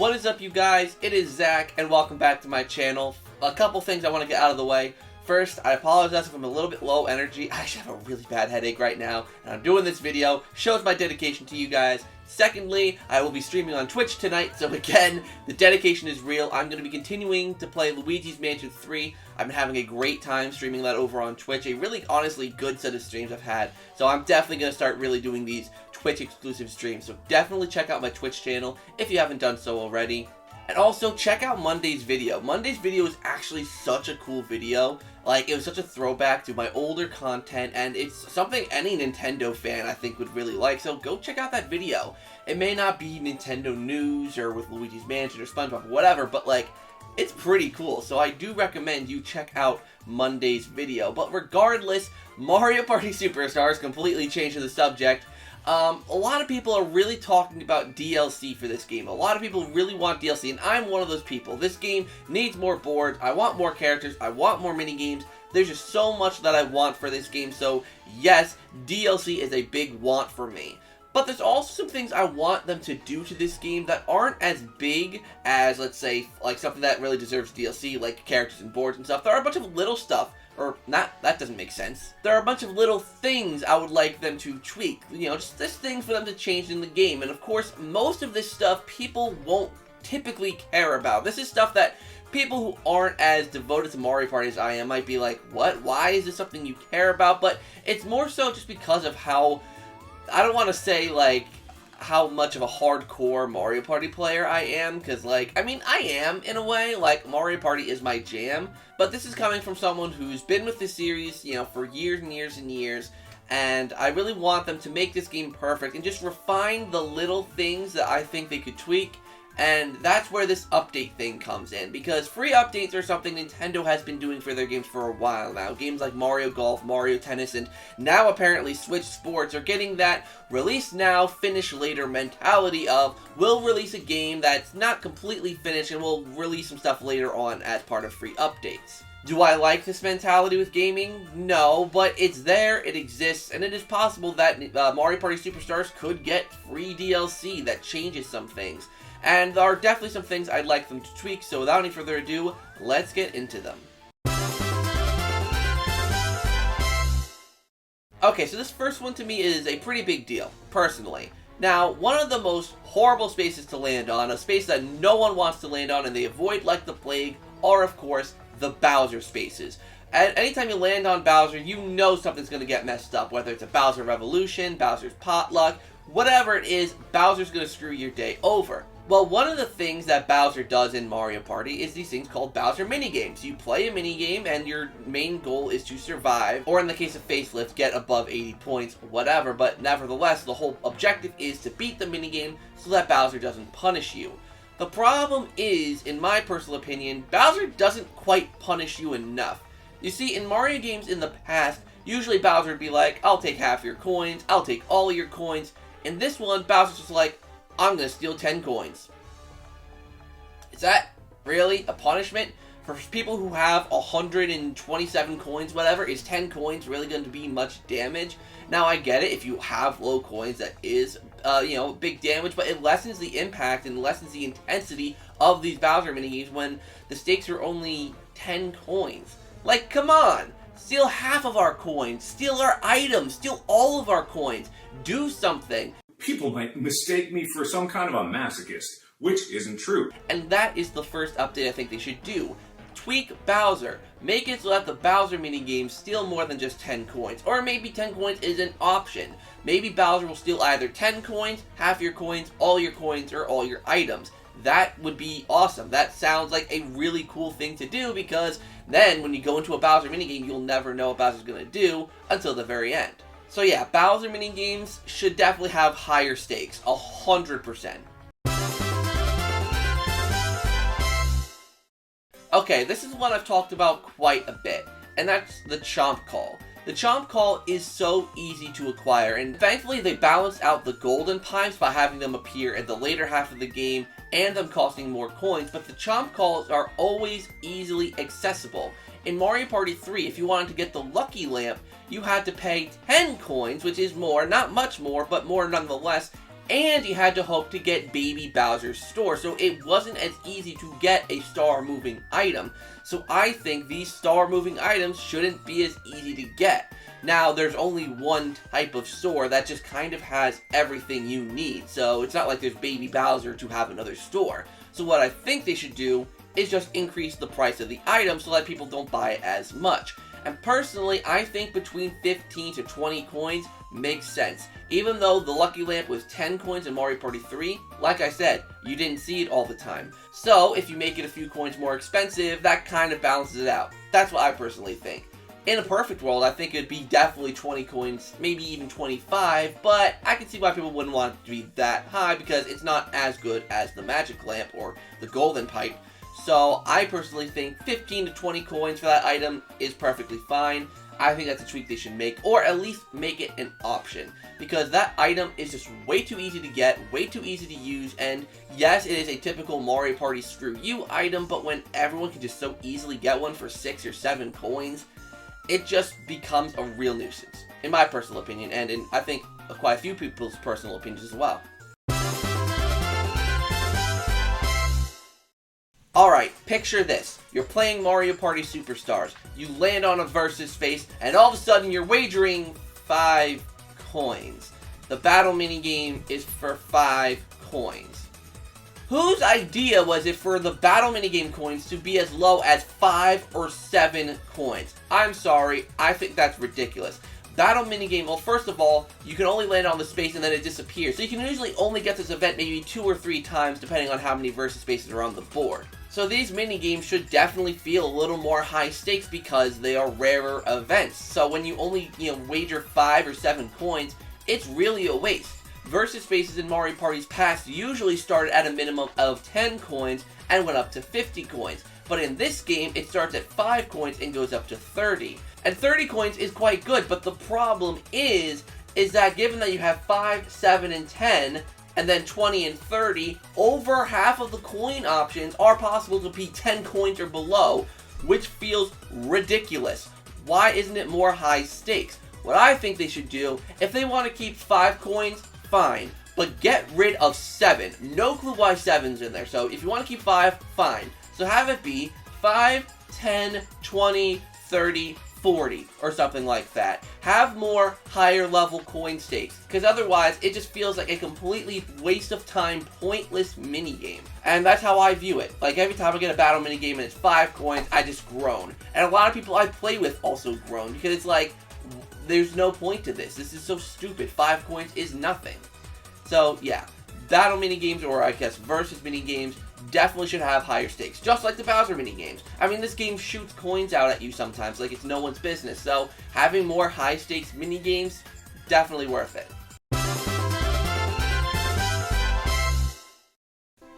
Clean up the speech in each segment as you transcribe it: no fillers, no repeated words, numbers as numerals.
What is up, you guys? It is Zach, and welcome back to my channel. A couple things I want to get out of the way. First, I apologize if I'm a little bit low energy. I actually have a really bad headache right now, and I'm doing this video. Shows my dedication to you guys. Secondly, I will be streaming on Twitch tonight, so again, the dedication is real. I'm going to be continuing to play Luigi's Mansion 3. I've been having a great time streaming that over on Twitch. A really, honestly, good set of streams I've had. So I'm definitely going to start really doing these Twitch-exclusive streams. So definitely check out my Twitch channel if you haven't done so already. And also, check out Monday's video. Monday's video is actually such a cool video. Like, it was such a throwback to my older content, and it's something any Nintendo fan I think would really like, so go check out that video. It may not be Nintendo news, or with Luigi's Mansion, or SpongeBob, or whatever, but, like, it's pretty cool, so I do recommend you check out Monday's video. But regardless, Mario Party Superstars, completely changing the subject. A lot of people are really talking about DLC for this game. A lot of people really want DLC, and I'm one of those people. This game needs more boards. I want more characters. I want more minigames. There's just so much that I want for this game, so yes, DLC is a big want for me. But there's also some things I want them to do to this game that aren't as big as, let's say, like something that really deserves DLC, like characters and boards and stuff. There are a bunch of little stuff. Or, not, that doesn't make sense. There are a bunch of little things I would like them to tweak. You know, just things for them to change in the game. And of course, most of this stuff people won't typically care about. This is stuff that people who aren't as devoted to Mario Party as I am might be like, what? Why is this something you care about? But it's more so just because of how, I don't want to say, like, how much of a hardcore Mario Party player I am, because, like, I mean, I am, in a way. Like, Mario Party is my jam, but this is coming from someone who's been with this series, you know, for years and years and years, and I really want them to make this game perfect and just refine the little things that I think they could tweak. And that's where this update thing comes in, because free updates are something Nintendo has been doing for their games for a while now. Games like Mario Golf, Mario Tennis, and now apparently Switch Sports are getting that release now, finish later mentality of, we'll release a game that's not completely finished and we'll release some stuff later on as part of free updates. Do I like this mentality with gaming? No, but it's there, it exists, and it is possible that Mario Party Superstars could get free DLC that changes some things. And there are definitely some things I'd like them to tweak, so without any further ado, let's get into them. Okay, so this first one to me is a pretty big deal, personally. Now, one of the most horrible spaces to land on, a space that no one wants to land on and they avoid like the plague, are of course the Bowser spaces. And anytime you land on Bowser, you know something's going to get messed up, whether it's a Bowser Revolution, Bowser's Potluck, whatever it is, Bowser's going to screw your day over. Well, one of the things that Bowser does in Mario Party is these things called Bowser Minigames. You play a minigame and your main goal is to survive, or in the case of Facelift, get above 80 points, whatever, but nevertheless, the whole objective is to beat the minigame so that Bowser doesn't punish you. The problem is, in my personal opinion, Bowser doesn't quite punish you enough. You see, in Mario games in the past, usually Bowser would be like, I'll take half your coins, I'll take all of your coins. In this one, Bowser's just like, I'm gonna steal 10 coins. Is that really a punishment? For people who have 127 coins, whatever, is 10 coins really going to be much damage? Now, I get it, if you have low coins, that is, you know, big damage, but it lessens the impact and lessens the intensity of these Bowser minigames when the stakes are only 10 coins. Like, come on! Steal half of our coins, steal our items, steal all of our coins, do something. People might mistake me for some kind of a masochist, which isn't true. And that is the first update I think they should do. Tweak Bowser. Make it so that the Bowser minigames steal more than just 10 coins. Or maybe 10 coins is an option. Maybe Bowser will steal either 10 coins, half your coins, all your coins, or all your items. That would be awesome. That sounds like a really cool thing to do, because then when you go into a Bowser minigame, you'll never know what Bowser's going to do until the very end. So yeah, Bowser minigames should definitely have higher stakes, 100%. Okay, this is one I've talked about quite a bit, and that's the Chomp Call. The Chomp Call is so easy to acquire, and thankfully they balanced out the golden pipes by having them appear at the later half of the game and them costing more coins, but the Chomp Calls are always easily accessible. In Mario Party 3, if you wanted to get the Lucky Lamp, you had to pay 10 coins, which is more, not much more, but more nonetheless, and you had to hope to get Baby Bowser's store, so it wasn't as easy to get a star moving item. So I think these star moving items shouldn't be as easy to get. Now, there's only one type of store that just kind of has everything you need, so it's not like there's Baby Bowser to have another store. So what I think they should do is just increase the price of the item so that people don't buy it as much. And personally, I think between 15 to 20 coins makes sense. Even though the Lucky Lamp was 10 coins in Mario Party 3, like I said, you didn't see it all the time. So, if you make it a few coins more expensive, that kind of balances it out. That's what I personally think. In a perfect world, I think it'd be definitely 20 coins, maybe even 25, but I can see why people wouldn't want it to be that high because it's not as good as the Magic Lamp or the Golden Pipe. So I personally think 15 to 20 coins for that item is perfectly fine. I think that's a tweak they should make, or at least make it an option, because that item is just way too easy to get, way too easy to use, and yes, it is a typical Mario Party screw you item, but when everyone can just so easily get one for 6 or 7 coins, it just becomes a real nuisance, in my personal opinion, and in, I think, quite a few people's personal opinions as well. Alright, picture this. You're playing Mario Party Superstars. You land on a versus space, and all of a sudden you're wagering 5 coins. The battle minigame is for 5 coins. Whose idea was it for the battle minigame coins to be as low as 5 or 7 coins? I'm sorry, I think that's ridiculous. Battle minigame, well, first of all, you can only land on the space and then it disappears. So you can usually only get this event maybe 2 or 3 times depending on how many versus spaces are on the board. So these minigames should definitely feel a little more high stakes because they are rarer events. So when you only, wager 5 or 7 coins, it's really a waste. Versus spaces in Mario Party's past usually started at a minimum of 10 coins and went up to 50 coins. But in this game, it starts at 5 coins and goes up to 30. And 30 coins is quite good, but the problem is that given that you have 5, 7, and 10, and then 20 and 30, over half of the coin options are possible to be 10 coins or below, which feels ridiculous. Why isn't it more high stakes? What I think they should do, if they want to keep 5 coins, fine, but get rid of 7. No clue why 7's in there, so if you want to keep 5, fine. So have it be 5, 10, 20, 30, 40, or something like that. Have more higher level coin stakes, because otherwise it just feels like a completely waste of time, pointless minigame. And that's how I view it. Like every time I get a battle minigame and it's 5 coins, I just groan. And a lot of people I play with also groan, because it's like, there's no point to this. This is so stupid. 5 coins is nothing. So yeah, battle minigames, or I guess versus minigames, definitely should have higher stakes, just like the Bowser minigames. I mean, this game shoots coins out at you sometimes like it's no one's business, so having more high stakes minigames, definitely worth it.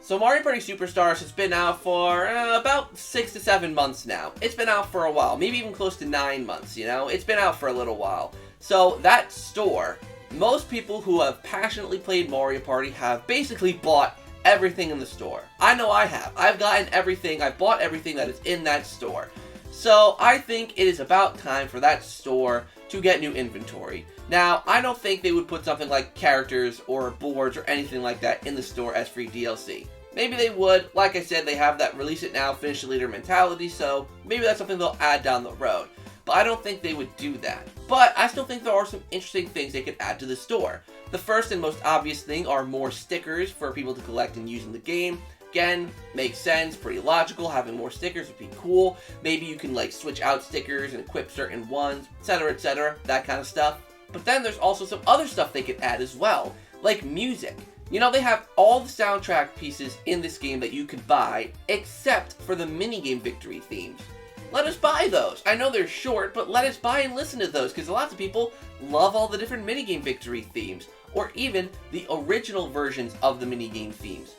So Mario Party Superstars has been out for about 6 to 7 months now. It's been out for a while, maybe even close to 9 months, It's been out for a little while. So that store, most people who have passionately played Mario Party have basically bought everything in the store. I know I have. I've gotten everything. I've bought everything that is in that store. So I think it is about time for that store to get new inventory. Now, I don't think they would put something like characters or boards or anything like that in the store as free DLC. Maybe they would. Like I said, they have that release it now, finish it later mentality, so maybe that's something they'll add down the road. But I don't think they would do that. But I still think there are some interesting things they could add to the store. The first and most obvious thing are more stickers for people to collect and use in the game. Again, makes sense, pretty logical, having more stickers would be cool. Maybe you can switch out stickers and equip certain ones, etc., that kind of stuff. But then there's also some other stuff they could add as well, like music. They have all the soundtrack pieces in this game that you could buy, except for the minigame victory themes. Let us buy those. I know they're short, but let us buy and listen to those, because lots of people love all the different minigame victory themes, or even the original versions of the minigame themes.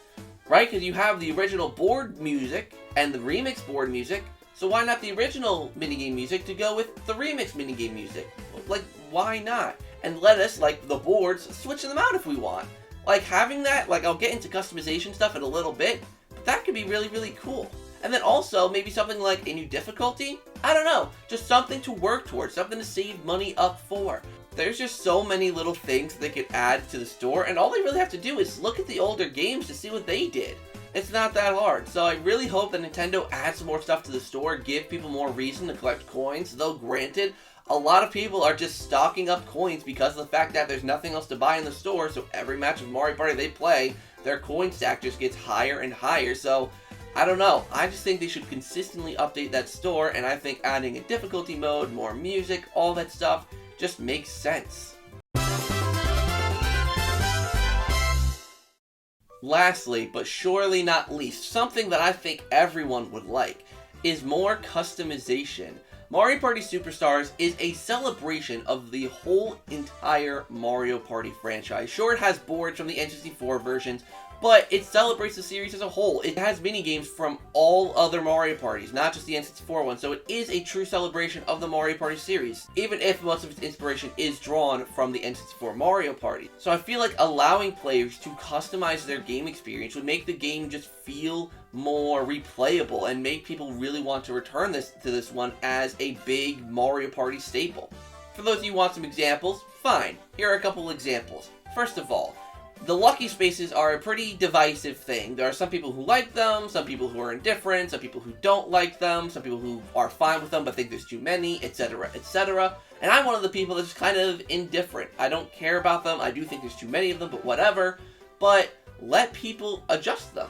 Right? Because you have the original board music and the remix board music, so why not the original minigame music to go with the remix minigame music? Why not? And let us, the boards, switch them out if we want. Having that, I'll get into customization stuff in a little bit, but that could be really, really cool. And then also, maybe something like a new difficulty? I don't know, just something to work towards, something to save money up for. There's just so many little things they could add to the store, and all they really have to do is look at the older games to see what they did. It's not that hard, so I really hope that Nintendo adds some more stuff to the store, give people more reason to collect coins, though granted, a lot of people are just stocking up coins because of the fact that there's nothing else to buy in the store, so every match of Mario Party they play, their coin stack just gets higher and higher, so I don't know. I just think they should consistently update that store, and I think adding a difficulty mode, more music, all that stuff just makes sense. Lastly, but surely not least, something that I think everyone would like is more customization. Mario Party Superstars is a celebration of the whole entire Mario Party franchise. Sure, it has boards from the N64 versions, but it celebrates the series as a whole. It has minigames from all other Mario Parties, not just the N64 one, so it is a true celebration of the Mario Party series, even if most of its inspiration is drawn from the N64 Mario Party. So I feel like allowing players to customize their game experience would make the game just feel more replayable and make people really want to return to this one as a big Mario Party staple. For those of you who want some examples, fine. Here are a couple examples. First of all, the lucky spaces are a pretty divisive thing. There are some people who like them, some people who are indifferent, some people who don't like them, some people who are fine with them but think there's too many, etc., etc. And I'm one of the people that's kind of indifferent. I don't care about them, I do think there's too many of them, but whatever. But let people adjust them.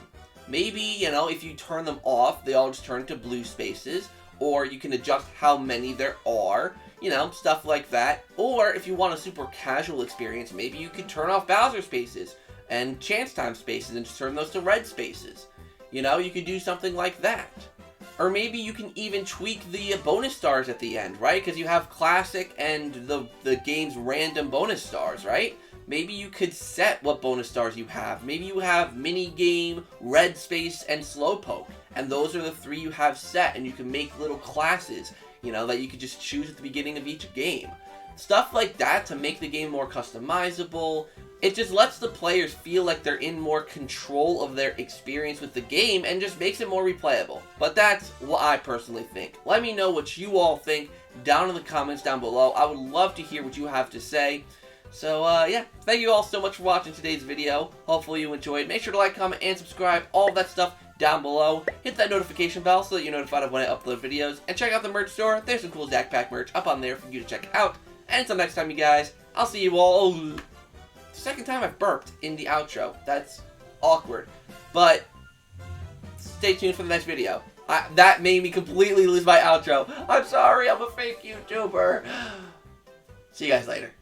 Maybe, you know, if you turn them off, they all just turn to blue spaces, or you can adjust how many there are. You know, stuff like that. Or if you want a super casual experience, maybe you could turn off Bowser spaces and Chance Time spaces and just turn those to red spaces. You know, you could do something like that. Or maybe you can even tweak the bonus stars at the end, right? Because you have classic and the game's random bonus stars, right? Maybe you could set what bonus stars you have. Maybe you have minigame, red space, and slowpoke. And those are the 3 you have set, and you can make little classes, you know, that you could just choose at the beginning of each game. Stuff like that to make the game more customizable. It just lets the players feel like they're in more control of their experience with the game and just makes it more replayable. But that's what I personally think. Let me know what you all think down in the comments down below. I would love to hear what you have to say. So, yeah, thank you all so much for watching today's video. Hopefully you enjoyed. Make sure to like, comment, and subscribe. All of that stuff down below. Hit that notification bell so that you're notified of when I upload videos. And check out the merch store. There's some cool ZakPak merch up on there for you to check out. And until next time, you guys, I'll see you all. Oh, second time I've burped in the outro. That's awkward. But stay tuned for the next video. That made me completely lose my outro. I'm sorry, I'm a fake YouTuber. See you guys later.